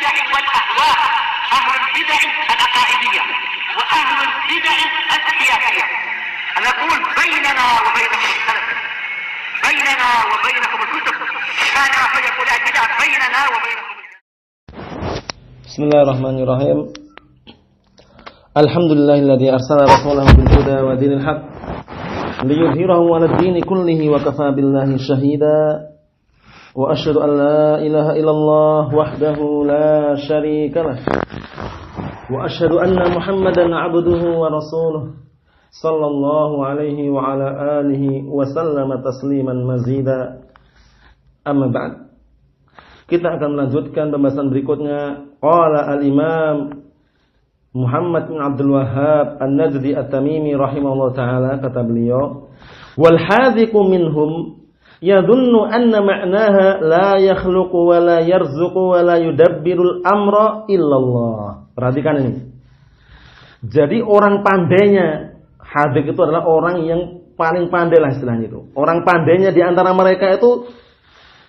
البدع والأهواء، أهل البدع العقائدية وأهل البدع السياسية. نقول بيننا وبينكم السلف، بيننا وبينكم الكتب، كان فيقول البدع بيننا وبينكم. بسم الله الرحمن الرحيم. الحمد لله الذي أرسل رسوله بالهدى ودين الحق ليظهره على الدين كله وكفى بالله شهيدا وأشهد أن لا إله إلا الله وحده لا شريك له وأشهد أن محمدا عبده ورسوله صلى الله عليه وعلى آله وسلم تسليما مزيدا. Amma ba'd. Kita akan melanjutkan pembahasan berikutnya. Qala al-Imam Muhammad bin Abdul Wahhab An-Najdi At-Tamimi rahimahullah ta'ala, kata beliau, wal hadhiqu minhum yadhunnu anna ma'naha la yakhluqu wa la yarzuqu wa la yudabbirul amra illallah. Perhatikan ini. Jadi orang pandainya, hadhiq itu adalah orang yang paling pandai lah istilahnya itu. Orang pandainya di antara mereka itu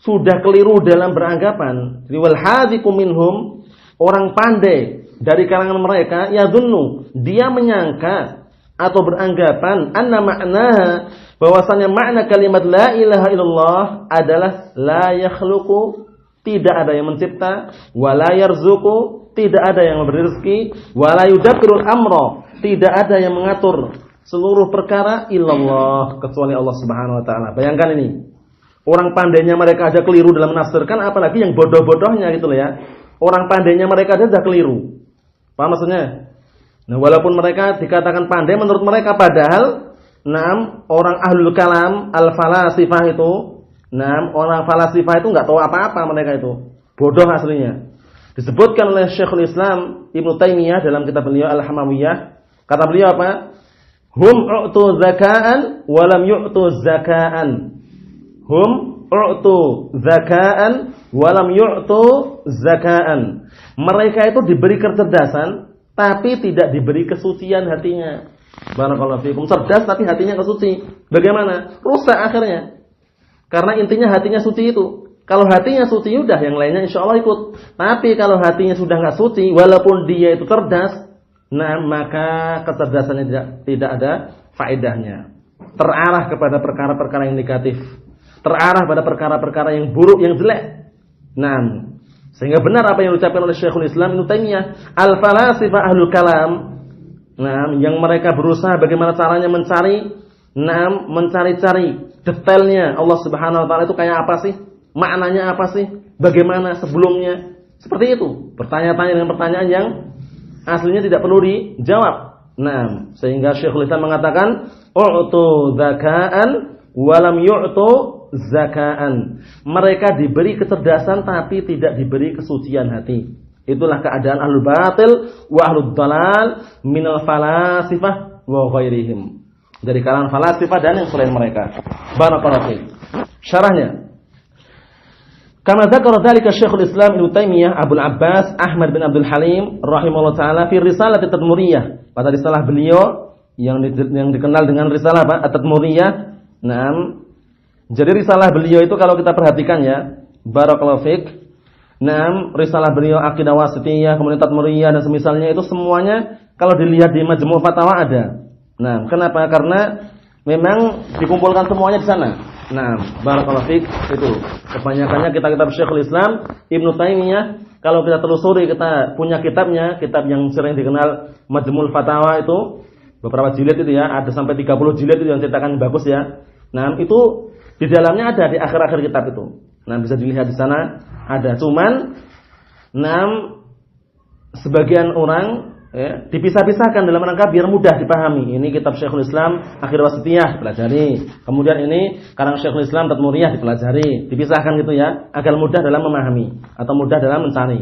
sudah keliru dalam beranggapan. Jadi wal hadhiqu minhum, orang pandai dari kalangan mereka, yadhunnu, dia menyangka atau beranggapan anna ma'naha, bahwasanya makna kalimat la ilaha illallah adalah la yakhluqu, tidak ada yang mencipta, wa la yarzuqu, tidak ada yang memberi rezeki, wa la yudabbirul amra, tidak ada yang mengatur seluruh perkara illallah, kecuali Allah Subhanahu wa taala. Bayangkan ini. Orang pandainya mereka aja keliru dalam menafsirkan, apalagi yang bodoh-bodohnya gitu loh ya. Orang pandainya mereka aja keliru. Paham maksudnya? Nah, walaupun mereka dikatakan pandai menurut mereka, padahal orang ahlul kalam, al-falasifah itu, orang falasifah itu enggak tahu apa-apa mereka itu. Bodoh aslinya. Disebutkan oleh Syekhul Islam Ibnu Taimiyah dalam kitab beliau Al-Hamawiyah, kata beliau apa? Hum u'tu zaka'an wa lam yu'tu zaka'an. Hum u'tu zaka'an wa lam yu'tu zaka'an. Mereka itu diberi kecerdasan tapi tidak diberi kesucian hatinya. Barakallahu fikum. Cerdas tapi hatinya kesuci. Bagaimana? Rusak akhirnya. Karena intinya hatinya suci itu. Kalau hatinya suci udah, yang lainnya insyaallah ikut. Tapi kalau hatinya sudah enggak suci, walaupun dia itu cerdas, maka kecerdasannya tidak ada faedahnya. Terarah kepada perkara-perkara yang negatif. Terarah pada perkara-perkara yang buruk, yang jelek. Sehingga benar apa yang diucapkan oleh Syekhul Islam Ibnu Taimiyah, al-falasifah ahlul kalam, yang mereka berusaha bagaimana caranya mencari-cari detailnya Allah Subhanahu wa taala itu kayak apa sih? Maknanya apa sih? Bagaimana sebelumnya? Seperti itu. Bertanya-tanya dengan pertanyaan yang aslinya tidak perlu dijawab. Sehingga Syekhul Islam mengatakan, u'tu zaka'an wa lam yu'tu zaka'an. Mereka diberi kecerdasan tapi tidak diberi kesucian hati. Itulah keadaan ahlul batil wa ahlud dalal minal falasifah wa ghairihim. Dari kalangan falasifah dan yang selain mereka. Barakallahu fiik. Syarahnya. Kama dzakara dzalika Syekhul Islam Ibnu Taimiyah Abdul Abbas Ahmad bin Abdul Halim rahimahullah taala fi risalah at-Tadmuriyah. Pada risalah beliau yang dikenal dengan risalah apa? At-Tadmuriyah. Jadi risalah beliau itu kalau kita perhatikan ya, barakallahu fiik. Risalah beliau Aqidah Wasithiyah, kemudian Tadmuriyah dan semisalnya itu semuanya kalau dilihat di Majmu' Fatawa ada. Kenapa? Karena memang dikumpulkan semuanya di sana. Barakallahu fiik itu. Kebanyakannya kitab-kitab Syekhul Islam Ibnu Taimiyah, kalau kita telusuri, kita punya kitabnya, kitab yang sering dikenal Majmu' Fatawa itu, beberapa jilid itu ya, ada sampai 30 jilid itu yang cetakan bagus ya. Itu di dalamnya ada di akhir-akhir kitab itu. Bisa dilihat di sana ada. Cuman sebagian orang ya, dipisah-pisahkan dalam rangka biar mudah dipahami. Ini kitab Syekhul Islam Aqidah Wasithiyah, pelajari. Kemudian ini karang Syekhul Islam Tadmuriyah, dipelajari. Dipisahkan gitu ya, agar mudah dalam memahami atau mudah dalam mencari.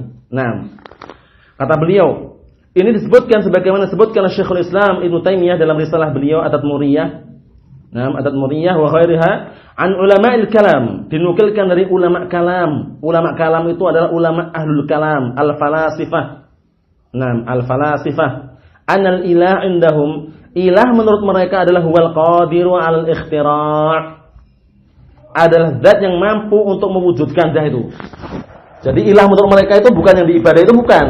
Kata beliau, ini disebutkan sebagaimana disebutkan oleh Syekhul Islam Ibnu Taimiyah dalam risalah beliau At-Tadmuriyah. At-Tadmuriyah wa ghairiha an ulama'il kalam, dinukilkan dari ulama kalam. Ulama kalam itu adalah ulama ahlul kalam, al-falasifah. Al-falasifah. Anal ilah indahum, ilah menurut mereka adalah huwal qadiru al ikhtira', adalah zat yang mampu untuk mewujudkan dah itu. Jadi ilah menurut mereka itu bukan yang diibadahi, itu bukan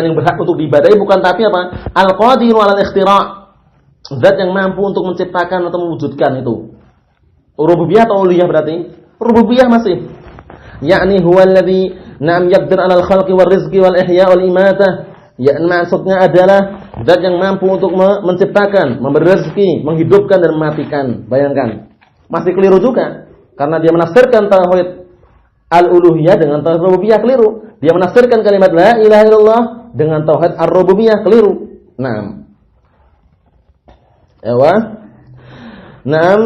yang berhak untuk diibadahi, bukan, tapi apa? Al-Qadiru 'alal ikhtira'. Zat yang mampu untuk menciptakan atau mewujudkan itu. Rububiyah atau uluhiyah berarti? Rububiyah masih. Yakni huwallazi na'am yaqdir 'alal khalqi war rizqi wal ihya wal imatah. Ya, maksudnya adalah zat yang mampu untuk menciptakan, memberi rezeki, menghidupkan dan mematikan. Bayangkan. Masih keliru juga karena dia menafsirkan tauhid al-uluhiyah dengan tauhid rububiyah, keliru. Dia menafsirkan kalimat la ilaha illallah dengan tauhid ar-rububiyah, keliru. Naam. Naam.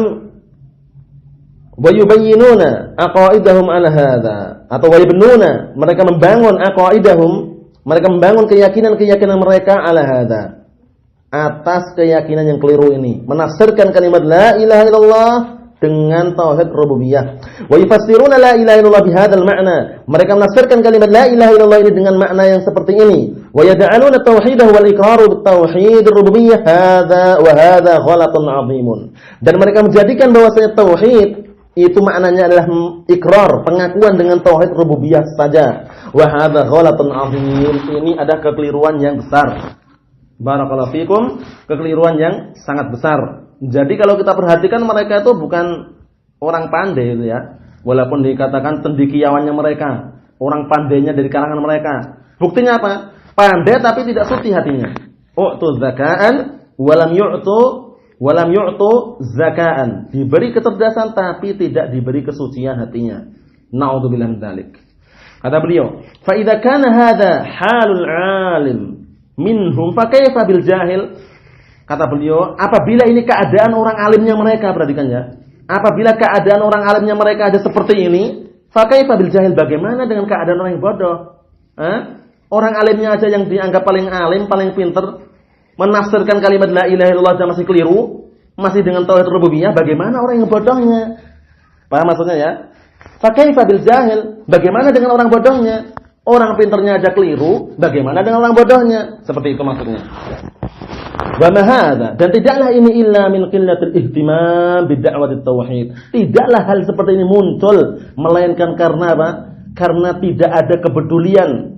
Wa yubayyinuna aqaidahum ala hadza, atau wa yabnuna, mereka membangun aqaidahum, mereka membangun keyakinan-keyakinan mereka ala hadza, atas keyakinan yang keliru ini, menafsirkan kalimat la ilaha illallah dengan tauhid rububiyah. Wa yufassiruna la ilaha illallah bihadzal ma'na, mereka menafsirkan kalimat la ilaha illallah ini dengan makna yang seperti ini. Wa yad'aluna tauhidahu wal iqraru bit tauhid rububiyyah hadza wa hadza ghalatun 'azimun, dan mereka menjadikan bahwasanya tauhid itu maknanya adalah ikrar, pengakuan dengan tauhid rububiyah saja. Wa hadza ghalatun 'azim, ini ada kekeliruan yang besar. Barakallahu fikum, kekeliruan yang sangat besar. Jadi kalau kita perhatikan, mereka itu bukan orang pandai itu ya. Walaupun dikatakan cendekiawannya mereka, orang pandainya dari kalangan mereka. Buktinya apa? Pandai tapi tidak suci hatinya. U'tu zaka'an walam yu'tu zaka'an. Diberi kecerdasan tapi tidak diberi kesucian hatinya. Na'udzubillah min dzalik. Kata beliau, fa idza kana hadza halul 'alim minhum fa kaifa bil jahil. Kata beliau, apabila ini keadaan orang alimnya mereka, perhatikan ya. Apabila keadaan orang alimnya mereka ada seperti ini, fa kaifa bil jahil, bagaimana dengan keadaan orang yang bodoh? Orang alimnya aja yang dianggap paling alim, paling pintar, menafsirkan kalimat la ilaha illallah aja masih keliru, masih dengan tauhid rububiyah, bagaimana orang yang bodohnya? Paham maksudnya ya? Fa kaifa bil jahil, bagaimana dengan orang bodohnya? Orang pintarnya aja keliru, bagaimana dengan orang bodohnya? Seperti itu maksudnya. Wa ma hadza, dan tidaklah ini illa min qillatil ihtimam bid'awati tauhid. Tidaklah hal seperti ini muncul melainkan karena apa? Karena tidak ada kepedulian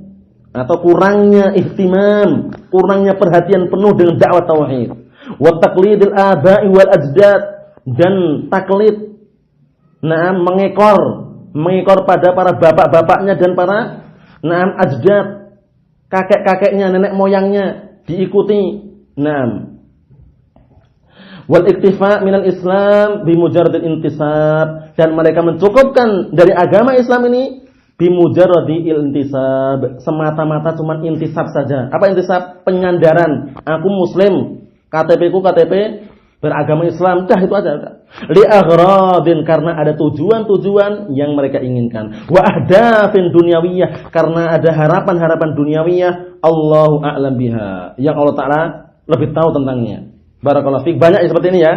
atau kurangnya ihtimam, kurangnya perhatian penuh dengan dakwah tauhid. Wa taqlidil aba'i wal ajdad, dan taklid, mengekor pada para bapak-bapaknya dan para ajdad, kakek-kakeknya, nenek moyangnya diikuti. Wal iktifa minal Islam bimujarradil intisab, dan mereka mencukupkan dari agama Islam ini bimujarradil intisab, semata-mata cuma intisab saja. Apa intisab? Penyandaran. Aku muslim, KTP ku KTP beragama Islam, dah itu aja. Li aghradin, karena ada tujuan-tujuan yang mereka inginkan. Wa ahdafin dunyawiyah, karena ada harapan-harapan dunyawiyah. Allahu a'lam biha, yang Allah Ta'ala lebih tahu tentangnya. Barakallahu fiik. Banyak seperti ini ya.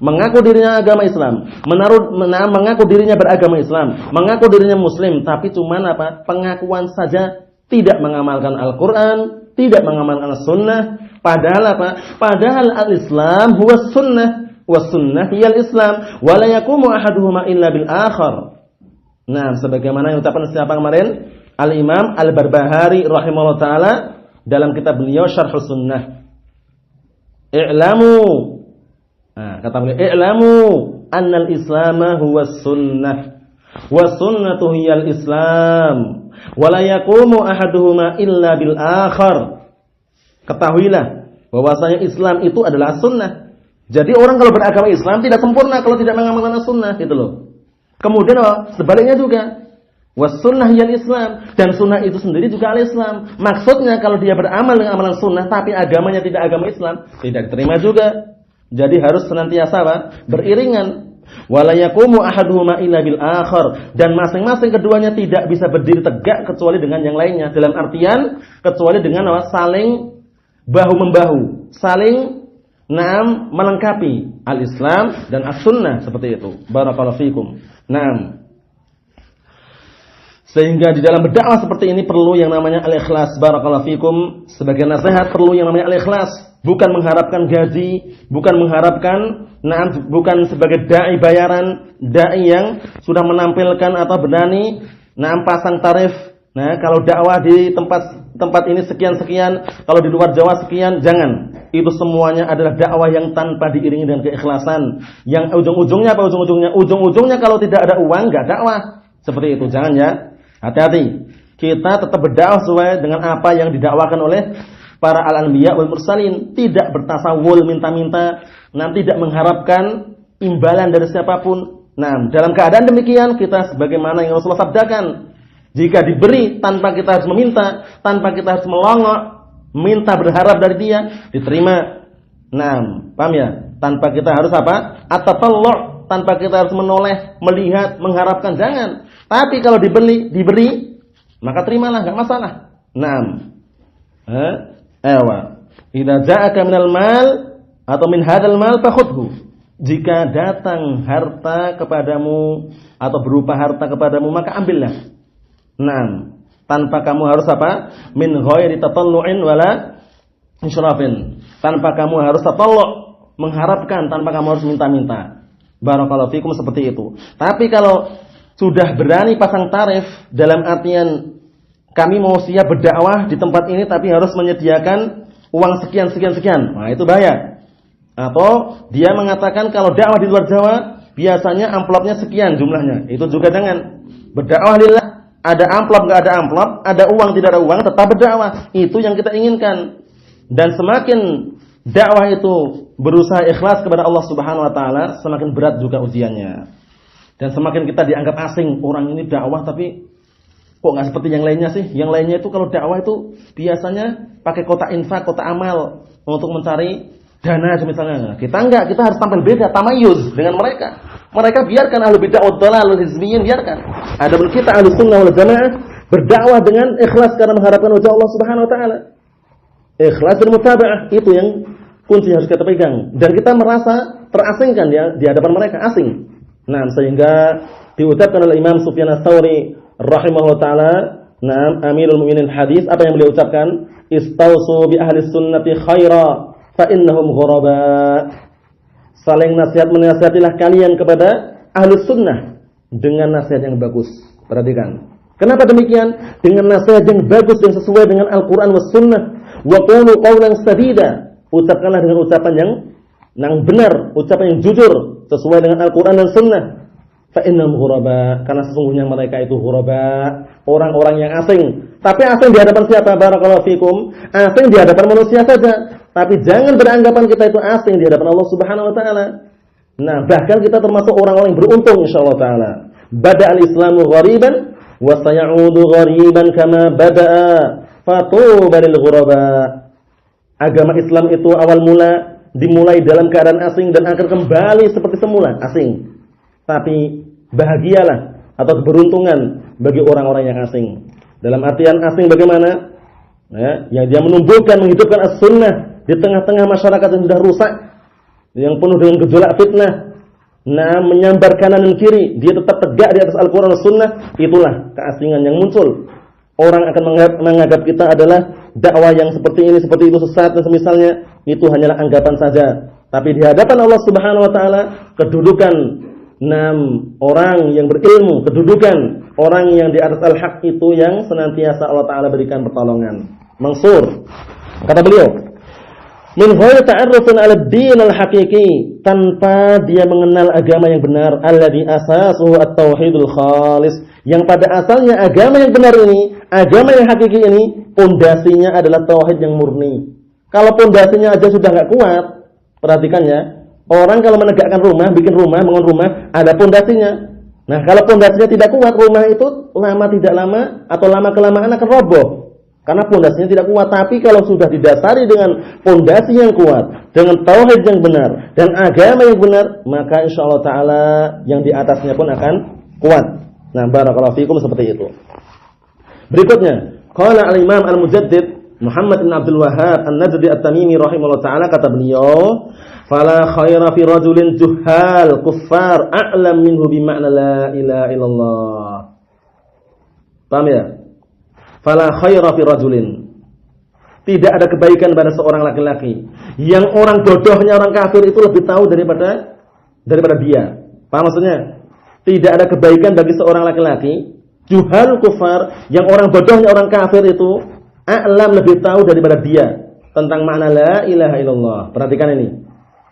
Mengaku dirinya agama Islam, mengaku dirinya beragama Islam, mengaku dirinya muslim, tapi cuman apa? Pengakuan saja, tidak mengamalkan Al-Qur'an, tidak mengamalkan Sunnah. Padahal apa? Padahal al-Islam huwa sunnah, wa sunnah hiyal Islam, wa la yaqumu ahaduhuma illa bil akhar. Nah, sebagaimana yang ucapan siapa kemarin? Al-Imam Al-Barbahari rahimahullah taala dalam kitab beliau Syarhus Sunnah. I'lamu, kata beliau, i'lamu annal islama huwa sunnah wa sunnatu hiyal Islam wa la yaqumu ahaduhuma illa bil akhar. Ketahuilah bahwasanya Islam itu adalah sunnah. Jadi orang kalau beragama Islam tidak sempurna kalau tidak mengamalkan sunnah, gitu loh. Kemudian sebaliknya juga, was sunnah hiyal Islam, dan sunnah itu sendiri juga al-Islam. Maksudnya kalau dia beramal dengan amalan sunnah tapi agamanya tidak agama Islam, tidak diterima juga. Jadi harus senantiasa beriringan. Wala yaqumu ahaduhuma illa bil akhar, dan masing-masing keduanya tidak bisa berdiri tegak kecuali dengan yang lainnya. Dalam artian kecuali dengan saling bahu membahu, saling melengkapi al-Islam dan as-sunnah, seperti itu. Barakallahu fikum. Sehingga di dalam berdakwah seperti ini perlu yang namanya al-ikhlas. Barakallahu fikum. Sebagai nasihat perlu yang namanya al-ikhlas. Bukan mengharapkan gaji, bukan mengharapkan, bukan sebagai dai bayaran, dai yang sudah menampilkan atau berani, pasang tarif Nah, kalau dakwah di tempat ini sekian-sekian, kalau di luar Jawa sekian, jangan. Itu semuanya adalah dakwah yang tanpa diiringi dengan keikhlasan. Yang ujung-ujungnya apa ujung-ujungnya? Ujung-ujungnya kalau tidak ada uang, enggak dakwah. Seperti itu, jangan ya. Hati-hati. Kita tetap berdakwah sesuai dengan apa yang didakwakan oleh para al-anbiya wal mursalin. Tidak bertasawul minta-minta, tidak mengharapkan imbalan dari siapapun. Nah, dalam keadaan demikian kita sebagaimana yang Rasulullah sabdakan, jika diberi tanpa kita harus meminta, tanpa kita harus melongok, minta berharap dari dia, diterima. Nah, paham ya? Tanpa kita harus apa? At-tatallu', tanpa kita harus menoleh, melihat, mengharapkan, jangan. Tapi kalau diberi, maka terimalah, enggak masalah. Naam. Idza ja'aka minal mal atau min hadzal mal fakhudhu. Jika datang harta kepadamu atau berupa harta kepadamu, maka ambillah. Naam, tanpa kamu harus apa? Min ghairi tatallu'in wala insyrafin. Tanpa kamu harus tatallu', mengharapkan, tanpa kamu harus minta-minta. Barakallahu fikum, seperti itu. Tapi kalau sudah berani pasang tarif dalam artian kami mau siap berdakwah di tempat ini tapi harus menyediakan uang sekian, nah itu bahaya. Atau dia mengatakan kalau dakwah di luar Jawa biasanya amplopnya sekian jumlahnya. Itu juga jangan. Berdakwah lillah, ada amplop enggak ada amplop, ada uang tidak ada uang, tetap berdakwah. Itu yang kita inginkan. Dan semakin dakwah itu berusaha ikhlas kepada Allah Subhanahu wa taala, semakin berat juga ujiannya. Dan semakin kita dianggap asing, orang ini dakwah tapi kok enggak seperti yang lainnya sih? Yang lainnya itu kalau dakwah itu biasanya pakai kotak infak, kotak amal untuk mencari dana misalnya. Kita enggak, kita harus tampil beda, tamayuz dengan mereka. Mereka biarkan ahlu bid'ah wad dhalal hizbiyyin, biarkan. Adapun kita ahlu sunnah wal jamaah berdakwah dengan ikhlas karena mengharapkan wajah Allah Subhanahu wa taala. Ikhlas dan mutaba'ah, itu yang kunci harus kita pegang. Dan kita merasa terasingkan di hadapan mereka, asing. Nah, sehingga diucapkan oleh Imam Sufyan Ats-Tsauri rahimahullah taala, Amirul Mukminin hadis, apa yang beliau ucapkan? Istausu bi ahli sunnati khaira fa innahum ghuraba. Saling menasihatilah kalian kepada ahlus sunnah dengan nasihat yang bagus. Perhatikan. Kenapa demikian? Dengan nasihat yang bagus yang sesuai dengan Al-Qur'an was sunnah. Wa qulu qawlan sadida. Ucapkanlah dengan ucapan yang benar, ucapan yang jujur sesuai dengan Al-Qur'an dan sunnah. Fa innahum ghuraba, karena sesungguhnya mereka itu ghuraba, orang-orang yang asing. Tapi asing di hadapan siapa? Barakallahu fikum. Asing di hadapan manusia saja. Tapi jangan beranggapan kita itu asing di hadapan Allah Subhanahu wa taala. Nah, bahkan kita termasuk orang-orang yang beruntung insyaallah taala. Bada'al Islamu ghariban wa sayaudu ghariban kama bada'a. Fatuba lil ghuraba. Agama Islam itu awal mula dimulai dalam keadaan asing dan akan kembali seperti semula, asing. Tapi bahagialah atau keberuntungan bagi orang-orang yang asing. Dalam artian asing bagaimana? Ya, yang dia menumbuhkan, menghidupkan as-sunnah di tengah-tengah masyarakat yang sudah rusak, yang penuh dengan gejolak fitnah. Nah, menyambar kanan dan kiri, dia tetap tegak di atas Al-Qur'an dan Sunnah. Itulah keasingan yang muncul. Orang akan menganggap kita adalah dakwah yang seperti ini, seperti itu, sesat dan semisalnya. Itu hanyalah anggapan saja. Tapi di hadapan Allah Subhanahu wa taala, kedudukan orang yang berilmu, kedudukan orang yang di atas al-haq itu yang senantiasa Allah taala berikan pertolongan. Mansur. Kata beliau, min ghairi ta'arrufin 'ala ad-din al-haqiqi, tanpa dia mengenal agama yang benar, alladhi asasuhu at-tauhidul khalis, yang pada asalnya agama yang benar ini, agama yang hakiki ini, pondasinya adalah tauhid yang murni. Kalau pondasinya aja sudah enggak kuat, perhatikan ya. Orang kalau menegakkan rumah, bikin rumah, bangun rumah, ada pondasinya. Nah, kalau pondasinya tidak kuat, rumah itu lama tidak lama atau lama kelamaan akan roboh. Karena pondasinya tidak kuat. Tapi kalau sudah didasari dengan pondasi yang kuat, dengan tauhid yang benar dan agama yang benar, maka insyaallah taala yang di atasnya pun akan kuat. Nah, barakallahu fikum, seperti itu. Berikutnya, qala al-Imam al-Mujaddid Muhammad bin Abdul Wahhab An-Najdi At-Tamimi rahimahullah taala, kata beliau, fala khaira fi rajulin juhal kuffar a'lam minhu bi ma'na la ilaha illallah. Paham ya? Fala khaira fi rajulin, tidak ada kebaikan pada seorang laki-laki yang orang bodohnya, orang kafir itu lebih tahu daripada dia. Paham maksudnya? Tidak ada kebaikan bagi seorang laki-laki Juhal kufar, yang orang bodohnya orang kafir itu a'lam, lebih tahu daripada dia tentang makna la ilaha illallah. Perhatikan ini.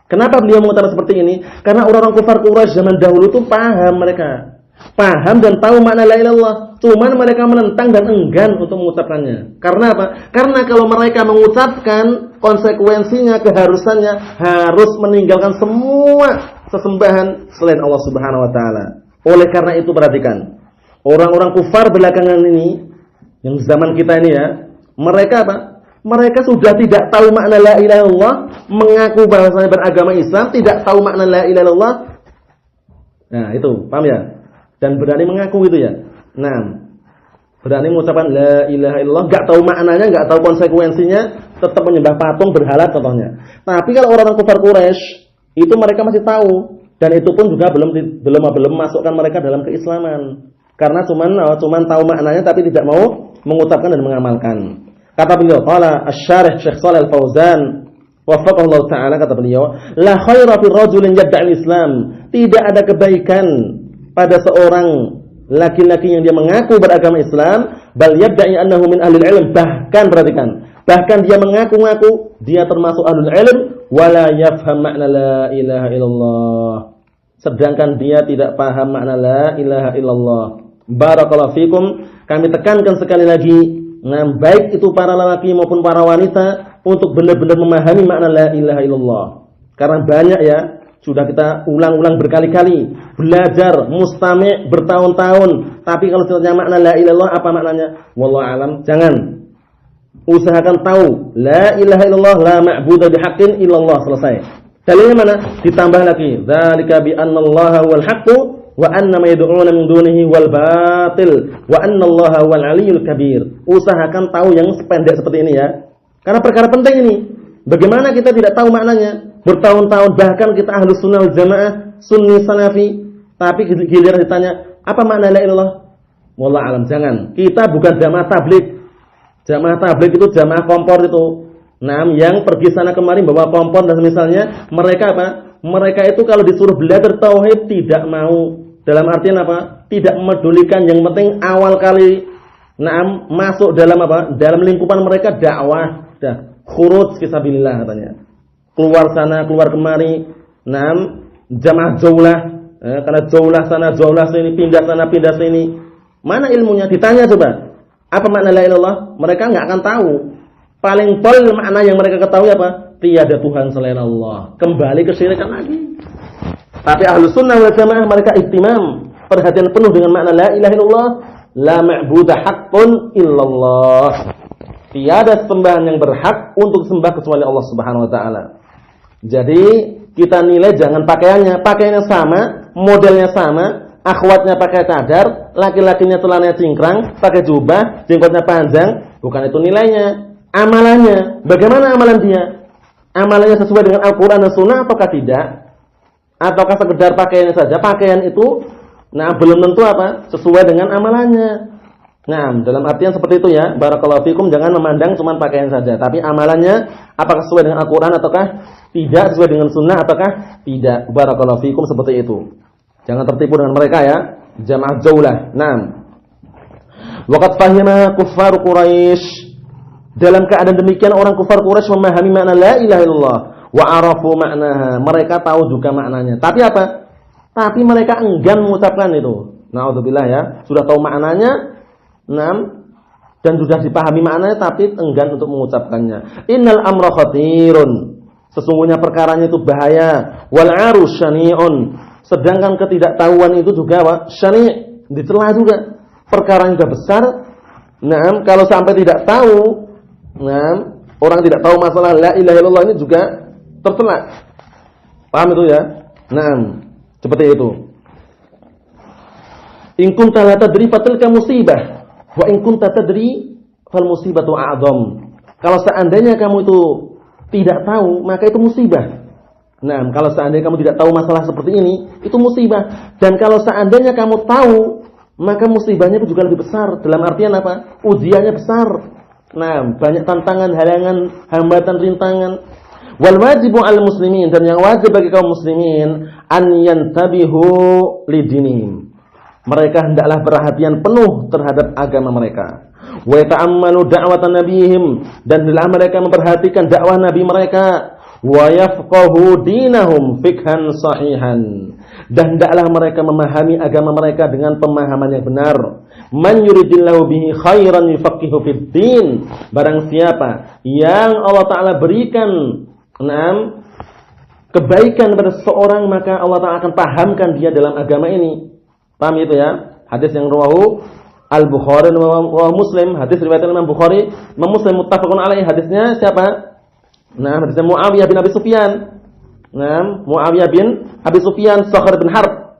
Kenapa beliau mengatakan seperti ini? Karena orang-orang kufar Quraisy zaman dahulu itu paham mereka. Paham dan tahu makna la ilaha illallah. Cuman mereka menentang dan enggan untuk mengucapkannya. Karena apa? Karena kalau mereka mengucapkan, konsekuensinya, keharusannya harus meninggalkan semua sesembahan selain Allah Subhanahu wa taala. Oleh karena itu perhatikan, orang-orang kufar belakangan ini, yang zaman kita ini ya, mereka apa? Mereka sudah tidak tahu makna la ilaha illallah, mengaku bahwasanya beragama Islam, tidak tahu makna la ilaha illallah. Nah, itu, paham ya? Dan berani mengaku gitu ya. Nah, berani mengucapkan la ilaha illallah, enggak tahu maknanya, enggak tahu konsekuensinya, tetap menyembah patung, berhala contohnya. Tapi kalau orang-orang kufar Quraisy, itu mereka masih tahu, dan itu pun juga belum masukkan mereka dalam keislaman. Karena cuman tahu maknanya tapi tidak mau mengucapkan dan mengamalkan. Kata beliau, qala asy-syarih Syekh Shalih Al-Fauzan waffaqahullah taala, kata beliau, la khaira fi rajulin yad'i Islam. Tidak ada kebaikan pada seorang laki-laki yang dia mengaku beragama Islam, bal yad'i annahu min ahli ilm, bahkan dia mengaku-ngaku dia termasuk ahlul ilm, wala yafham makna la ilaha illallah, sedangkan dia tidak paham makna la ilaha illallah. Barakallahu fikum. Kami tekankan sekali lagi, nah, baik itu para lelaki maupun para wanita, untuk benar-benar memahami makna la ilaha illallah. Karena banyak ya, sudah kita ulang-ulang berkali-kali, belajar, mustami' bertahun-tahun, tapi kalau ditanya makna la ilaha illallah apa maknanya? Wallahu alam, jangan. Usahakan tahu la ilaha illallah, la ma'budu bihaqqin illallah, selesai. Dalilnya mana? Ditambah lagi, dzalika bi annallaha wal haqqu wa anna ma yad'una min dunihi wal batil wa annallaha wal aliyyul kabir. Usahakan tahu yang sependek seperti ini ya. Karena perkara penting ini. Bagaimana kita tidak tahu maknanya? Bertahun-tahun, bahkan kita ahlus sunnah wal jamaah, sunni salafi, tapi giliran ditanya, apa makna la ilaha illallah? Wallahu alam, jangan. Kita bukan jamaah tabligh. Jamaah tabligh itu jamaah kompor itu. Nah, yang pergi sana kemari bawa kompor dan misalnya, mereka apa? Mereka itu kalau disuruh belajar tauhid tidak mau. Dalam artian apa? Tidak memedulikan, yang penting awal kali masuk dalam apa? Dalam lingkupan mereka dakwah, khuruj fisabilillah katanya. Keluar sana, keluar kemari. Jamaah jaulah, karena jaulah sana, jaulah sini, pindah sana, pindah sini. Mana ilmunya? Ditanya coba. Apa makna la ilaha illallah? Mereka enggak akan tahu. Paling pol makna yang mereka ketahui apa? Tiada Tuhan selain Allah. Kembali ke syirikan lagi. Tapi ahlus sunnah wal jamaah mereka ihtimam, perhatian penuh dengan makna la ilaha illallah, la ma'budu haqqun illallah. Tiada sembahan yang berhak untuk sembah kecuali Allah Subhanahu wa taala. Jadi kita nilai jangan pakaiannya sama, modelnya sama, akhwatnya pakai cadar, laki-lakinya celananya cingkrang, pakai jubah, jenggotnya panjang, bukan itu nilainya. Amalannya, bagaimana amalan dia? Amalannya sesuai dengan Al-Qur'an dan Sunnah ataukah tidak? Ataukah sekedar pakaiannya saja? Pakaian itu belum tentu apa? Sesuai dengan amalannya. Dalam artian seperti itu ya, barakallahu fikum, jangan memandang cuma pakaian saja, tapi amalannya apakah sesuai dengan Al-Qur'an ataukah tidak, sesuai dengan Sunnah ataukah tidak. Barakallahu fikum, seperti itu. Jangan tertipu dengan mereka ya, jamaah jaulah. Waqad fahima kuffar Quraisy. Dalam keadaan demikian orang kufar Quraisy memahami makna la ilaha illallah wa arafu maknaha. Mereka tahu juga maknanya. Tapi apa? Tapi mereka enggan mengucapkan itu. Na'udzubillah ya. Sudah tahu maknanya, dan sudah dipahami maknanya tapi enggan untuk mengucapkannya. Innal amra khatirun. Sesungguhnya perkaranya itu bahaya. Wal 'aru syani'un. Sedangkan ketidaktahuan itu juga apa? Syani', dicela juga. Perkaranya sudah besar. Kalau sampai tidak tahu, orang tidak tahu masalah la ilaha illallah ini juga tercela. Paham itu ya? Seperti itu. In kunta la tadri fatilka musibah, wa in kunta tadri fal musibatu a'zam. Kalau seandainya kamu itu tidak tahu, maka itu musibah. Kalau seandainya kamu tidak tahu masalah seperti ini, itu musibah. Dan kalau seandainya kamu tahu, maka musibahnya itu juga lebih besar. Dalam artian apa? Ujiannya besar. Banyak tantangan, halangan, hambatan, rintangan. Wal wajibu 'alal muslimin, dan yang wajib bagi kaum muslimin an yantabihu lidinihim. Mereka hendaklah perhatian penuh terhadap agama mereka. Wa yata'ammalu da'watan nabiyihim, dan hendaklah mereka memperhatikan dakwah nabi mereka. Wa yafqahu dinahum fikhan sahihan, dan hendaklah mereka memahami agama mereka dengan pemahaman yang benar. Man yuridillahu bihi khairan yufaqihu fid din. Barang siapa yang Allah Ta'ala berikan kebaikan kepada seseorang, maka Allah Ta'ala akan pahamkan dia dalam agama ini. Paham itu ya? Hadis yang rawahu Al-Bukhari wa Muslim, hadis riwayat Imam Bukhari, Imam Muslim muttafaqun alaih. Hadisnya siapa? Hadisnya Muawiyah bin Abi Sufyan. Muawiyah bin Abi Sufyan Sakhar bin Harb.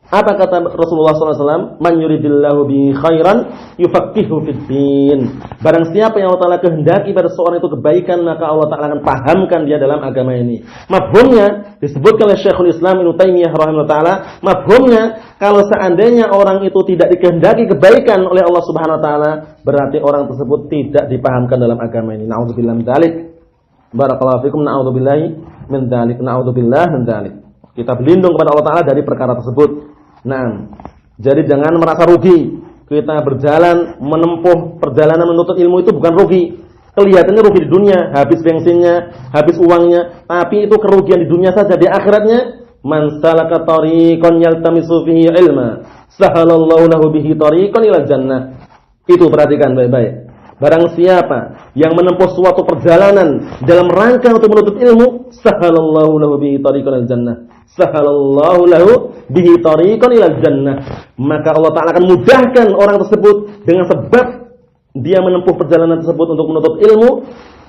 Apa kata Rasulullah SAW? Man yuridillahu bi khairan yufaqihu fid din. Barang siapa yang Allah Ta'ala kehendaki pada seorang itu kebaikan, maka Allah Ta'ala akan pahamkan dia dalam agama ini. Mafhumnya disebutkan oleh Syekhul Islam Ibnu Taimiyah rahimahullah ta'ala, mafhumnya kalau seandainya orang itu tidak dikehendaki kebaikan oleh Allah Subhanahu wa taala, berarti orang tersebut tidak dipahamkan dalam agama ini. Na'udzubillah min dzalik. Barakallahu fikum. Na'udzubillahi min dzalik. Na'udzubillah min dzalik. Kita berlindung kepada Allah Ta'ala dari perkara tersebut. Jadi jangan merasa rugi. Kita berjalan menempuh perjalanan menuntut ilmu itu bukan rugi. Kelihatannya rugi di dunia, habis bensinnya, habis uangnya, tapi itu kerugian di dunia saja. Di akhiratnya, man salaka tariqan yaltamisu fihi ilma, sahalallahu lahu bihi tariqan ilal jannah. Itu perhatikan baik-baik. Barang siapa yang menempuh suatu perjalanan dalam rangka untuk menuntut ilmu, sahalallahu lahu bihi tariqan ilal jannah. Sahalallahu lahu bihi tariqan ilal jannah. Maka Allah Ta'ala akan mudahkan orang tersebut dengan sebab dia menempuh perjalanan tersebut untuk menuntut ilmu,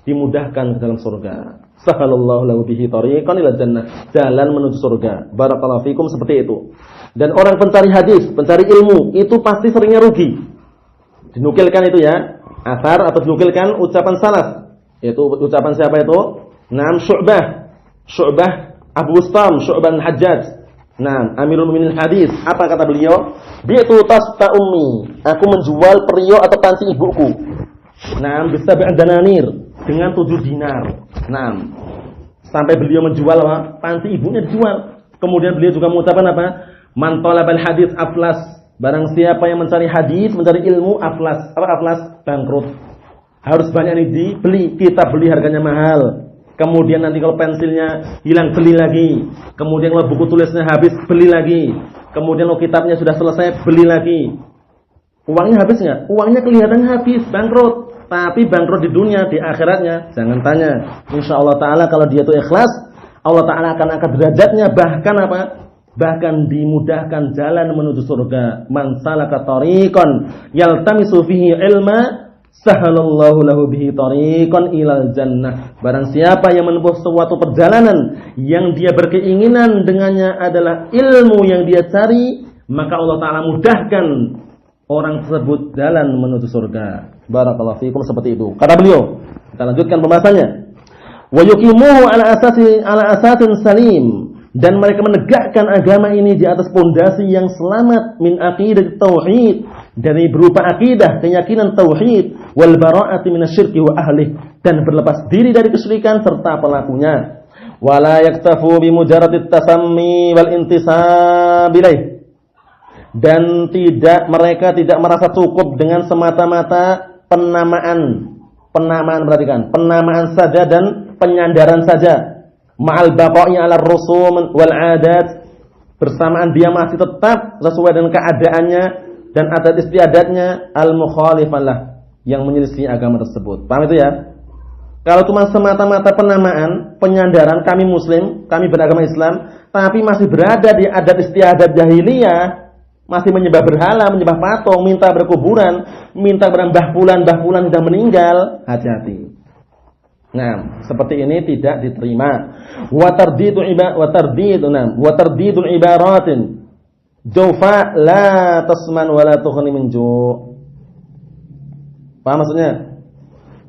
dimudahkan ke dalam surga. Sahalallahu lahu bihi tariqan ilal jannah. Jalan menuju surga. Barakallahu fikum, seperti itu. Dan orang pencari hadis, pencari ilmu, itu pasti seringnya rugi. Dinukilkan itu ya, asar atau dinukilkan ucapan salaf. Itu ucapan siapa itu? Syu'bah Abu Ustam, Syu'bah Hajjaj. Amirul Mu'minin hadis. Apa kata beliau? Bi'tu tasfa ummi. Aku menjual periuk atau panci ibuku. Bisab'i dananir, dengan 7 dinar. Sampai beliau menjual apa? Panci ibunya dijual. Kemudian beliau juga mengucapkan apa? Man talabal hadis aflas. Barang siapa yang mencari hadis, mencari ilmu, aflas. Apa aflas? Bangkrut. Harus banyak ini dibeli. Kita beli harganya mahal. Kemudian nanti kalau pensilnya hilang, beli lagi. Kemudian kalau buku tulisnya habis, beli lagi. Kemudian kalau kitabnya sudah selesai, beli lagi. Uangnya habis nggak? Uangnya kelihatannya habis, bangkrut. Tapi bangkrut di dunia, di akhiratnya, jangan tanya. Insya Allah Ta'ala kalau dia itu ikhlas, Allah Ta'ala akan angkat derajatnya. Bahkan apa? Bahkan dimudahkan jalan menuju surga. Man salaka tariqan yaltamisu fihi ilma, sahalallahu lahu bihi tariqan ilal jannah. Barang siapa yang menempuh suatu perjalanan yang dia berkeinginan dengannya adalah ilmu yang dia cari, maka Allah Ta'ala mudahkan orang tersebut jalan menuju surga. Barakallahu fikum, seperti itu kata beliau. Kita lanjutkan pembahasannya. Wa yuqimuhu ala asasin salim, dan mereka menegakkan agama ini di atas pondasi yang selamat, min aqidah tauhid, dari berupa akidah, keyakinan tauhid, wal bara'ati minasyirki wa ahli, dan berlepas diri dari kesyirikan serta pelakunya. Wala yaktafu bi mujarradit tasammi wal intisab ilaih, dan mereka tidak merasa cukup dengan semata-mata penamaan perhatikan, penamaan saja dan penyandaran saja. Ma'al baqa'i 'ala ar-rusum wal 'adat, bersamaan dia masih tetap sesuai dengan keadaannya dan adat istiadatnya al-mukhalifah lah, yang menyelisih agama tersebut. Paham itu ya? Kalau cuma semata-mata penamaan, penyandaran kami muslim, kami beragama Islam, tapi masih berada di adat istiadat jahiliyah, masih menyembah berhala, menyembah patung, minta berkuburan, minta kepada mbah fulan sudah meninggal, hati-hati. Seperti ini tidak diterima. Wa tardidul ibaratin jawfa la tasman wa la tughni min ju'. Paham maksudnya?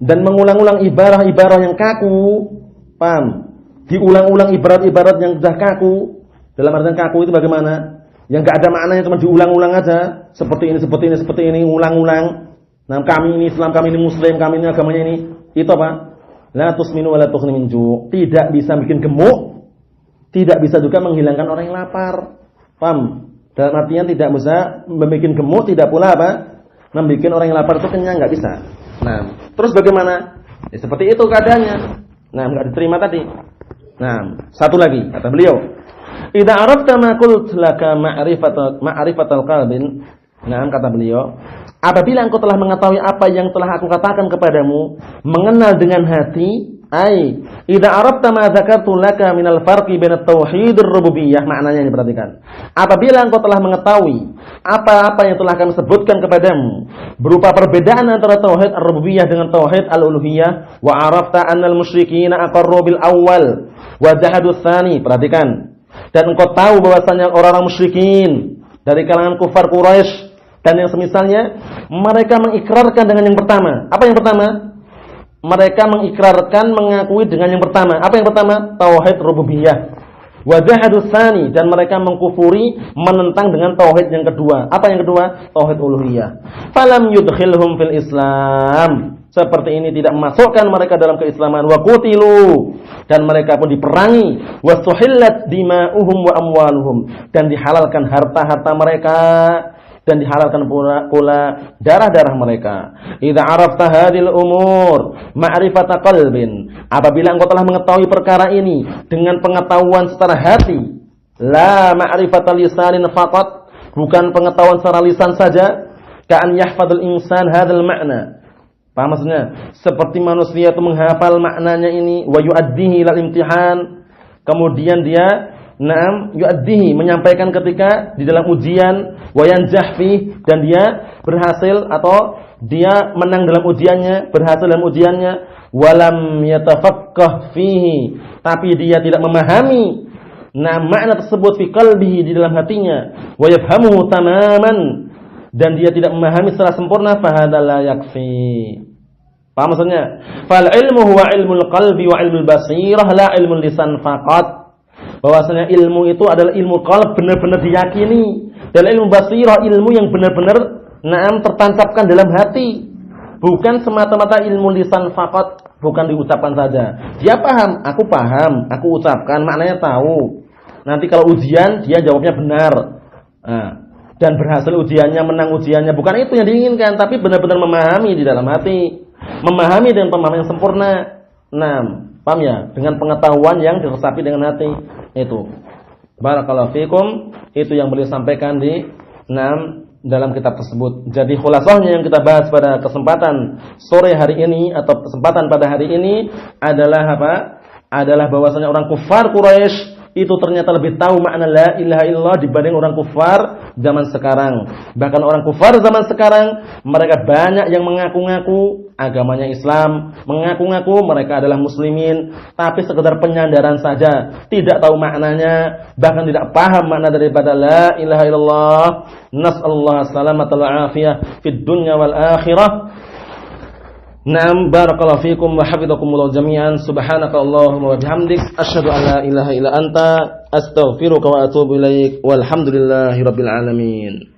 Dan mengulang-ulang ibarah-ibarah yang kaku. Paham? Diulang-ulang ibarat-ibarat yang sudah kaku. Dalam artian kaku itu bagaimana? Yang enggak ada maknanya, cuma diulang-ulang aja. Seperti ini, ulang-ulang. Kami ini Islam, kami ini Muslim, kami ini agamanya ini. Itu apa? La tusminu wa la tughni min ju'. Tidak bisa bikin gemuk, tidak bisa juga menghilangkan orang yang lapar. Paham? Dalam artian tidak bisa membuat gemuk, tidak pula apa? Membuat orang yang lapar itu kenyang, enggak bisa. Nah, terus bagaimana? Ya, seperti itu keadaannya. Nah, enggak diterima tadi. Nah, satu lagi kata beliau, "Idza arafta ma qult laka ma'rifatal qalbin." Nah, kata beliau, apabila engkau telah mengetahui apa yang telah aku katakan kepadamu, mengenal dengan hati, ai idza arafta ma dzakartu laka minal farqi bainat tauhidir rububiyyah, maknanya ini perhatikan. Apabila engkau telah mengetahui apa-apa yang telah kami sebutkan kepadamu berupa perbedaan antara tauhid ar-rububiyyah dengan tauhid al-uluhiyah, wa arafta annal musyrikina aqarru bil awwal wa jahadu tsani, perhatikan. Dan engkau tahu bahwasanya orang-orang musyrikin dari kalangan kufar Quraisy dan yang semisalnya, mereka mengikrarkan dengan yang pertama. Apa yang pertama? Mereka mengikrarkan, mengakui dengan yang pertama. Apa yang pertama? Tauhid rububiyah. Wa jahadu tsani, dan mereka mengkufuri, menentang dengan tauhid yang kedua. Apa yang kedua? Tauhid uluhiyah. Falam yudkhilhum fil Islam. Seperti ini tidak memasukkan mereka dalam keislaman. Wa qutilu, dan mereka pun diperangi. Wa suhillat dima'uhum wa amwaluhum, dan dihalalkan harta-harta mereka, dan dihalalkan pula darah-darah mereka. Idza arafta hadhil umur ma'rifata qalbin, apabila engkau telah mengetahui perkara ini dengan pengetahuan secara hati, la ma'rifata lisanin faqat, bukan pengetahuan secara lisan saja, ka'an yahfadzul insan hadzal ma'na. Paham maksudnya? Seperti manusia itu menghafal maknanya ini, wa yu'addihi ilal imtihan, kemudian dia yu'addihi, menyampaikan ketika di dalam ujian, wa yanjah fi, dan dia berhasil atau dia menang dalam ujiannya, berhasil dalam ujiannya, walam yatafaqqah fihi, tapi dia tidak memahami makna tersebut fi qalbihi, di dalam hatinya, wa yafhamuhu tamaman, dan dia tidak memahami secara sempurna, fa hadza la yakfi. Paham maksudnya? Fal ilmu huwa ilmul qalbi wa ilmul basirah, la ilmul lisan faqat. Bahwasanya ilmu itu adalah ilmu qalb, benar-benar diyakini, dan ilmu basirah, ilmu yang benar-benar tertancapkan dalam hati, bukan semata-mata ilmu lisan faqat, bukan diucapkan saja. Dia paham, aku ucapkan, maknanya tahu. Nanti kalau ujian dia jawabnya benar. Dan berhasil ujiannya, menang ujiannya, bukan itu yang diinginkan, tapi benar-benar memahami di dalam hati, memahami dengan pemahaman yang sempurna. Paham ya? Dengan pengetahuan yang diresapi dengan hati. Itu. Barakallahu fikum. Itu yang beliau sampaikan di dalam kitab tersebut. Jadi khulasahnya yang kita bahas pada kesempatan sore hari ini atau kesempatan pada hari ini adalah apa? Adalah bahwasanya orang kufar Quraisy itu ternyata lebih tahu makna la ilaha illallah dibanding orang kufar zaman sekarang. Bahkan orang kufar zaman sekarang, mereka banyak yang mengaku-ngaku agamanya Islam, mengaku-ngaku mereka adalah muslimin, tapi sekedar penyandaran saja, tidak tahu maknanya, bahkan tidak paham makna daripada la ilaha illallah. Nas'allahu salamata wal afiyah fid dunya wal akhirah. Naam, barakallahu fikum wa hafizakumullah jami'an. Subhanaka Allahumma wa bihamdik, asyhadu an la ilaha illa anta, astaghfiruka wa atubu ilaik. Walhamdulillahirabbil alamin.